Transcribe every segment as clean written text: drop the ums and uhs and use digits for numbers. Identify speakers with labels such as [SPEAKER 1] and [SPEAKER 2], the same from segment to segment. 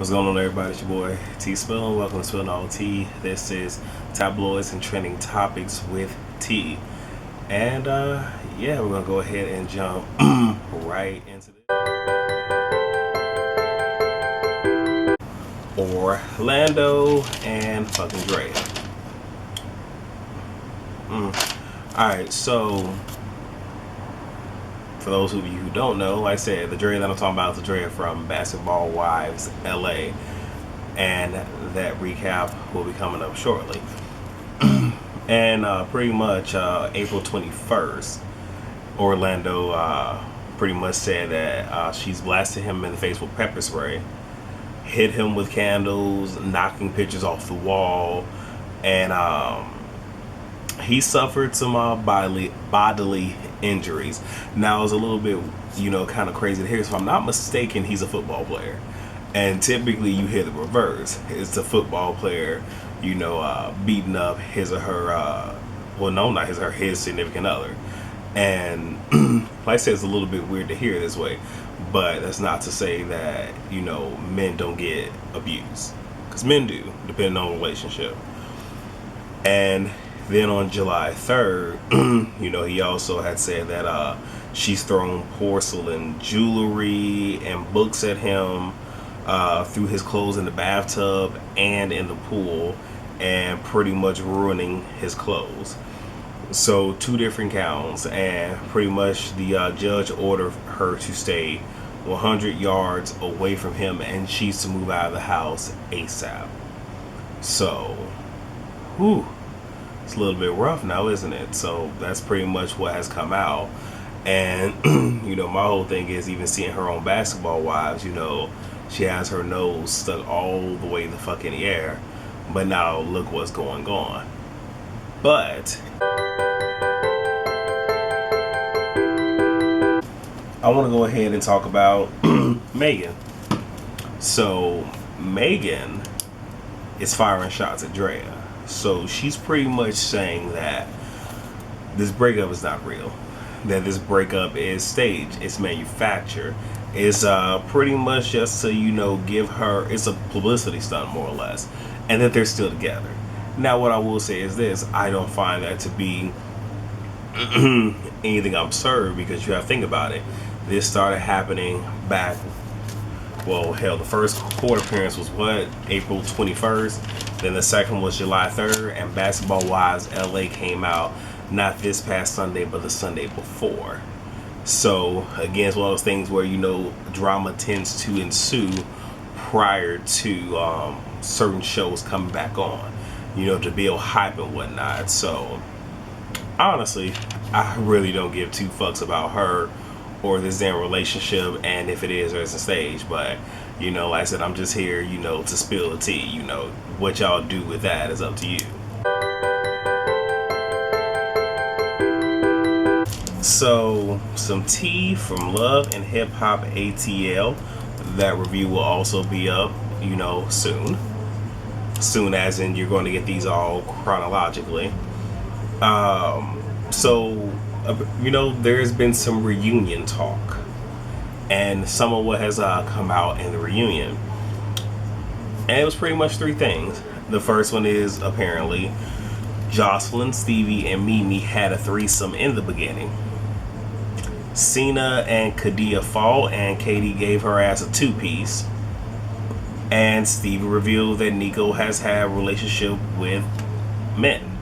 [SPEAKER 1] What's going on, everybody? It's your boy T Spill. Welcome to Spill All T. This is tabloids and trending topics with T. And yeah, we're gonna go ahead and jump right into this. Orlando and fucking Draya. Alright, so for those of you who don't know, like I said, the Draya that I'm talking about is the Draya from Basketball Wives LA, and that recap will be coming up shortly. And pretty much April 21st, Orlando pretty much said that she's blasted him in the face with pepper spray, hit him with candles, knocking pictures off the wall, and he suffered some bodily injuries. Now, it's a little bit, kind of crazy to hear. So if I'm not mistaken, he's a football player. And typically you hear the reverse. It's the football player, beating up his or her, his significant other. And like I said, it's a little bit weird to hear it this way. But that's not to say that, men don't get abused. Because men do, depending on the relationship. And then on July 3rd, he also had said that she's thrown porcelain jewelry and books at him, threw his clothes in the bathtub and in the pool, and pretty much ruining his clothes. So 2 different counts, and pretty much the judge ordered her to stay 100 yards away from him, and she's to move out of the house ASAP. So, whew. It's a little bit rough now, isn't it? So that's pretty much what has come out. And my whole thing is, even seeing her on Basketball Wives, she has her nose stuck all the way the fuck in the air. But now look what's going on. But I want to go ahead and talk about Megan. So Megan is firing shots at Draya. So she's pretty much saying that this breakup is not real, that this breakup is staged, it's manufactured, it's pretty much just to give her, it's a publicity stunt more or less, and that they're still together. Now what I will say is this: I don't find that to be anything absurd, because you have to think about it. This started happening back, well, hell, the first court appearance was April 21st. Then the second was July 3rd, and Basketball Wives LA came out not this past Sunday, but the Sunday before. So again, it's one of those things where drama tends to ensue prior to certain shows coming back on, to build hype and whatnot. So honestly, I really don't give 2 fucks about her or this damn relationship, and if it is or it's a stage. But like I said, I'm just here to spill the tea. What y'all do with that is up to you. So some tea from Love and Hip Hop ATL. That review will also be up soon as in you're going to get these all chronologically. So there's been some reunion talk, and some of what has come out in the reunion, and it was pretty much 3 things. The first one is, apparently Jocelyn, Stevie, and Mimi had a threesome in the beginning. Cena and Kadia fought, and Katie gave her ass a 2-piece. And Stevie revealed that Nico has had a relationship with men.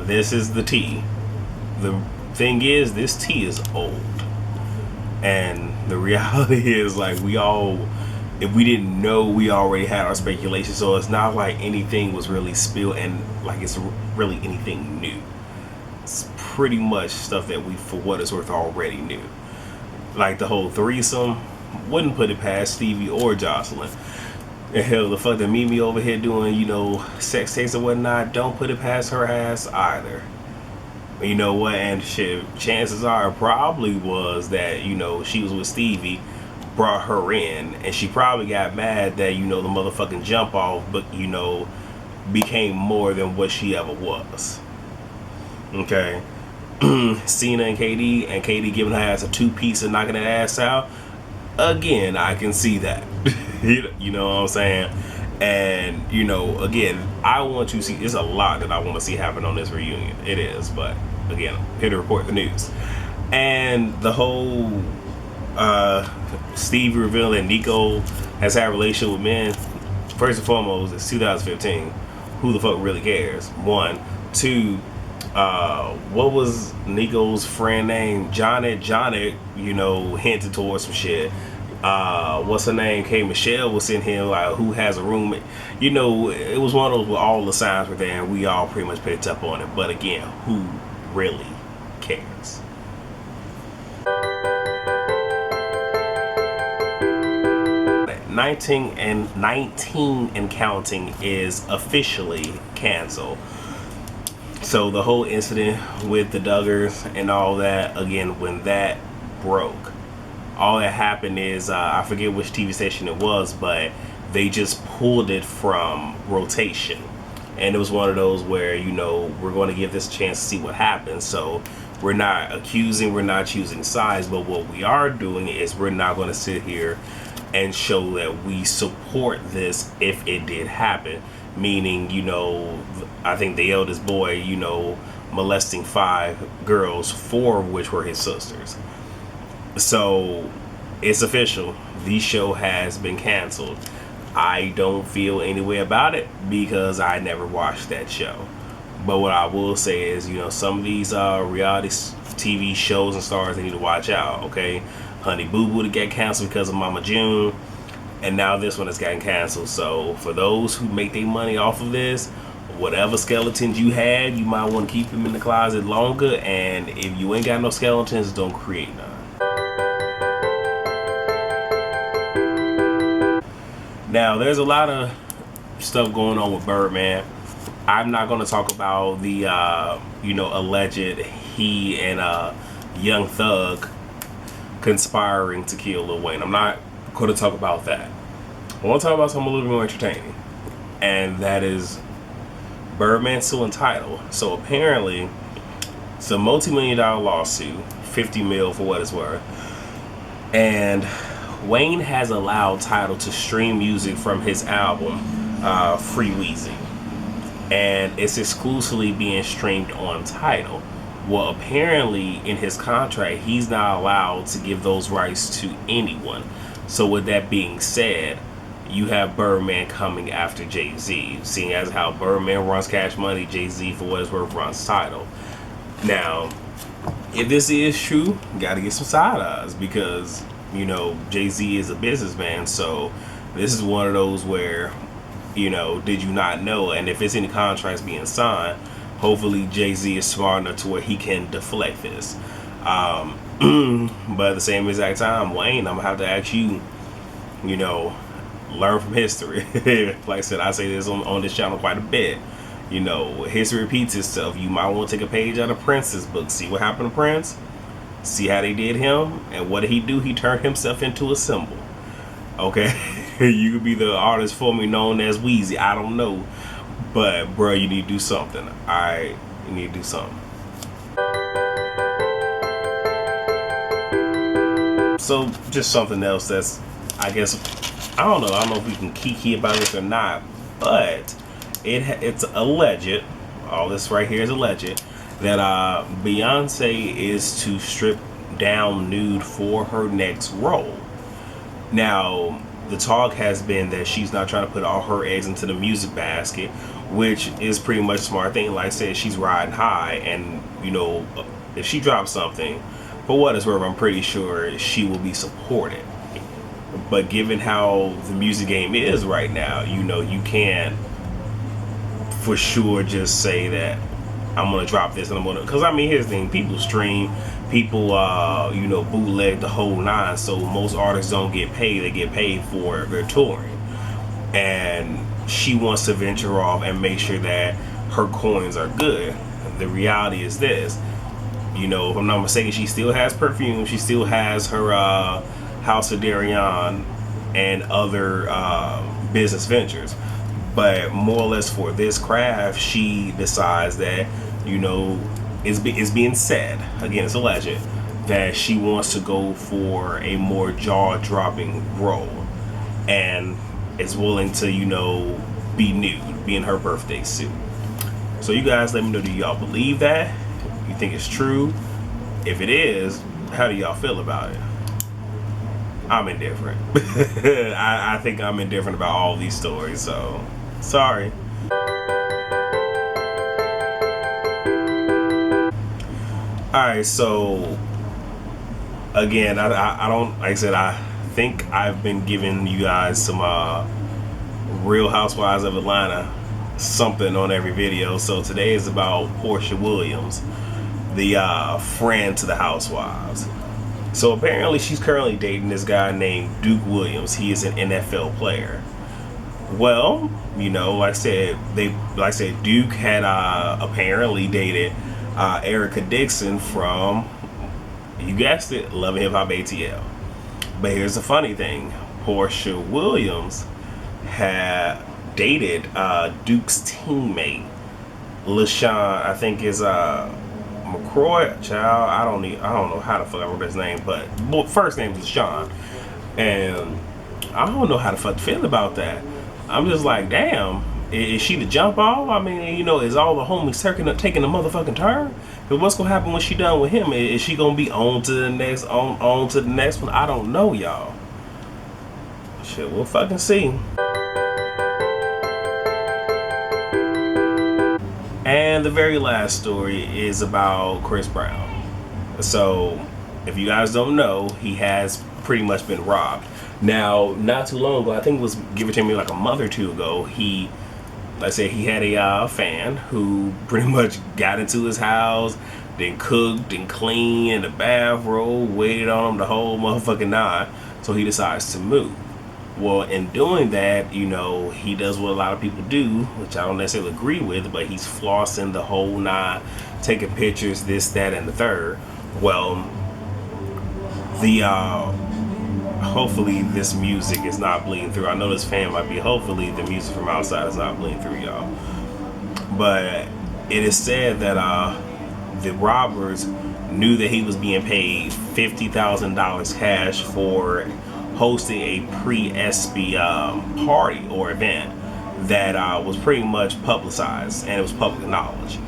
[SPEAKER 1] This is the tea. The thing is, this tea is old. And the reality is, like, if we didn't know, we already had our speculation. So it's not like anything was really spilled, and like it's really anything new. It's pretty much stuff that we, for what it's worth, already knew. Like the whole threesome, wouldn't put it past Stevie or Jocelyn. And hell, the fuck that Mimi over here doing, sex tapes and whatnot, don't put it past her ass either. You know what? And shit, chances are it probably was that, she was with Stevie, brought her in, and she probably got mad that, the motherfucking jump off, but, became more than what she ever was. Okay? Cena and Katie giving her ass a 2-piece and knocking that ass out. Again, I can see that. You know what I'm saying? And, you know, again, I want to see, there's a lot that I want to see happen on this reunion. It is, but again, I'm here to report the news. And the whole Steve revealing Nico has had a relationship with men. First and foremost, it's 2015. Who the fuck really cares? One. Two, what was Nico's friend name? Johnny, you know, hinted towards some shit. What's her name? K. Michelle was in here like, who has a room? You know, it was one of those where all the signs were there and we all pretty much picked up on it. But again, who really cares? '19 and counting is officially canceled. So the whole incident with the Duggars and all that, again, when that broke, all that happened is, I forget which TV station it was, but they just pulled it from rotation. And it was one of those where, you know, we're going to give this a chance to see what happens. So we're not accusing, we're not choosing sides, but what we are doing is we're not going to sit here and show that we support this if it did happen. Meaning, you know, I think the eldest boy, you know, molesting 5 girls, 4 of which were his sisters. So it's official. The show has been canceled. I don't feel any way about it because I never watched that show. But what I will say is, you know, some of these reality TV shows and stars, they need to watch out, okay? Honey Boo Boo to get canceled because of Mama June. And now this one has gotten canceled. So for those who make their money off of this, whatever skeletons you had, you might want to keep them in the closet longer. And if you ain't got no skeletons, don't create none. Now, there's a lot of stuff going on with Birdman. I'm not going to talk about the, you know, alleged he and Young Thug conspiring to kill Lil Wayne. I'm not going to talk about that. I want to talk about something a little bit more entertaining, and that is Birdman suing Tidal. So apparently it's a multi-million-dollar lawsuit, 50 mil for what it's worth, and Wayne has allowed Tidal to stream music from his album Free Weezy, and it's exclusively being streamed on Tidal. Well, apparently in his contract, he's not allowed to give those rights to anyone. So with that being said, you have Birdman coming after Jay-Z. Seeing as how Birdman runs Cash Money, Jay-Z, for what it's worth, runs Tidal. Now, if this is true, you got to get some side eyes because, you know, Jay-Z is a businessman. So this is one of those where, you know, did you not know? And if it's any contracts being signed, hopefully Jay-Z is smart enough to where he can deflect this. But at the same exact time, Wayne, I'm gonna have to ask you, you know, learn from history. Like I said, I say this on this channel quite a bit. You know, history repeats itself. You might want to take a page out of Prince's book. See what happened to Prince? See how they did him? And what did he do? He turned himself into a symbol. Okay? You could be the artist formerly known as Weezy. I don't know. But, bro, you need to do something. Alright? You need to do something. So, just something else that's, I guess, I don't know if we can kiki about this or not, but it's alleged, all this right here is alleged, that Beyonce is to strip down Nude for her next role. Now, the talk has been that she's not trying to put all her eggs into the music basket, which is pretty much a smart thing. Like I said, she's riding high, and, you know, if she drops something, for what it's worth, I'm pretty sure she will be supported. But given how the music game is right now, you know, you can't for sure just say that I'm gonna drop this and I'm gonna, because I mean, here's the thing, people stream, people you know, bootleg the whole 9, so most artists don't get paid, they get paid for their touring. And she wants to venture off and make sure that her coins are good. The reality is this, you know, if I'm not mistaken, she still has perfume, she still has her House of Darion and other business ventures, but more or less for this craft, she decides that, you know, it's being said, again, it's alleged, that she wants to go for a more jaw-dropping role and is willing to, you know, be nude, be in her birthday suit. So you guys let me know, do y'all believe that? You think it's true? If it is, how do y'all feel about it? I'm indifferent. I think I'm indifferent about all these stories, so sorry. Alright, so again, I don't, like I said, I think I've been giving you guys some Real Housewives of Atlanta something on every video. So today is about Porsha Williams, the friend to the housewives. So apparently she's currently dating this guy named Duke Williams. He is an NFL player. Well, you know, like I said, Duke had apparently dated Erica Dixon from, you guessed it, Love and Hip Hop ATL. But here's the funny thing: Porsha Williams had dated Duke's teammate, LaShawn, I think is McCroy, child. I don't know how the fuck I wrote his name, but first name is LaShawn, and I don't know how the fuck to feel about that. I'm just like, damn, is she the jump off? I mean, you know, is all the homies taking the motherfucking turn? But what's gonna happen when she done with him? Is she gonna be on to the next one? I don't know, y'all. Shit, we'll fucking see. And the very last story is about Chris Brown. So, if you guys don't know, he has pretty much been robbed. Now, not too long ago, I think it was, give or take, maybe like a month or two ago, he had a fan who pretty much got into his house, then cooked and cleaned in the bathrobe, waited on him the whole motherfucking nine, so he decides to move. Well, in doing that, you know, he does what a lot of people do, which I don't necessarily agree with, but he's flossing the whole nine, taking pictures, this, that, and the third. Well, hopefully this music is not bleeding through. I know this fan might be. Hopefully the music from outside is not bleeding through, y'all. But it is said that the robbers knew that he was being paid $50,000 cash for hosting a pre-ESPY party or event that was pretty much publicized, and it was public knowledge.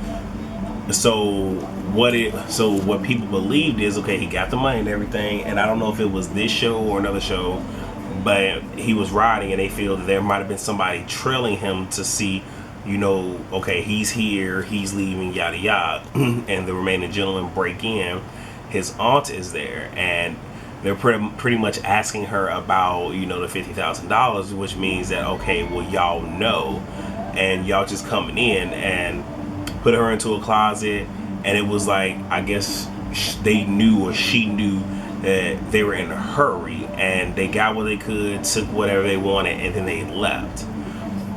[SPEAKER 1] So what people believed is, okay, he got the money and everything, and I don't know if it was this show or another show, but he was riding and they feel that there might have been somebody trailing him to see, you know, okay, he's here, he's leaving, yada yada, and the remaining gentlemen break in. His aunt is there, and they're pretty much asking her about, you know, the $50,000, which means that, okay, well, y'all know, and y'all just coming in, and put her into a closet. And it was like, I guess they knew, or she knew, that they were in a hurry, and they got what they could, took whatever they wanted, and then they left.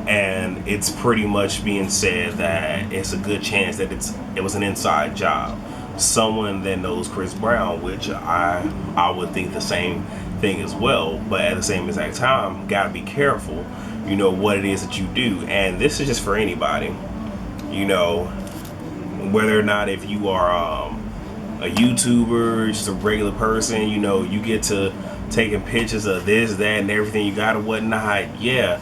[SPEAKER 1] And it's pretty much being said that it's a good chance that it was an inside job. Someone that knows Chris Brown, which I would think the same thing as well, but at the same exact time, gotta be careful, you know, what it is that you do. And this is just for anybody, you know, whether or not if you are a YouTuber, just a regular person, you know, you get to taking pictures of this, that, and everything you got or whatnot. Yeah,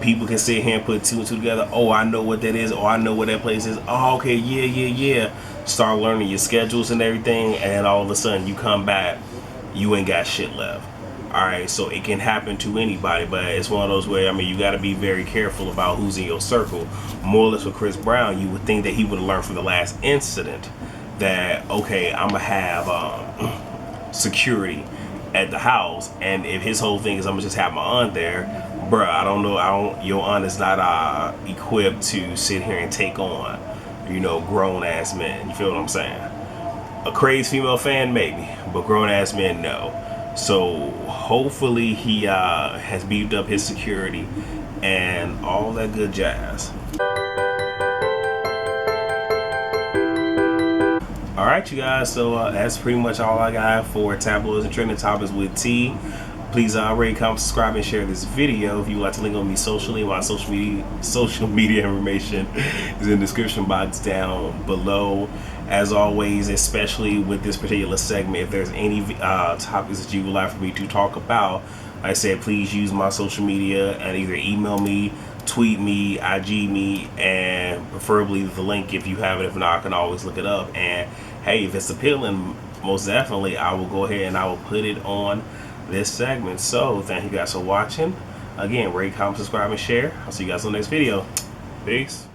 [SPEAKER 1] people can sit here and put two and two together. Oh, I know what that is. Oh, I know what that place is. Oh, okay, yeah. Start learning your schedules and everything, and all of a sudden you come back, you ain't got shit left. Alright, so it can happen to anybody, but it's one of those where, I mean, you got to be very careful about who's in your circle. More or less with Chris Brown, you would think that he would have learned from the last incident that, okay, I'm going to have security at the house, and if his whole thing is I'm going to just have my aunt there, bruh, I don't know, your aunt is not equipped to sit here and take on, you know, grown-ass men. You feel what I'm saying? A crazed female fan, maybe, but grown-ass men, no. So hopefully he has beefed up his security and all that good jazz. Alright, you guys, so that's pretty much all I got for tabloids and trending topics with T. Please rate, comment, subscribe, and share this video. If you would like to link on me socially, my social media information is in the description box down below. As always, especially with this particular segment, if there's any topics that you would like for me to talk about, like I said, please use my social media and either email me, tweet me, IG me, and preferably the link if you have it. If not, I can always look it up. And hey, if it's appealing, most definitely I will go ahead and I will put it on this segment. So thank you guys for watching. Again, rate, comment, subscribe, and share. I'll see you guys on the next video. Peace.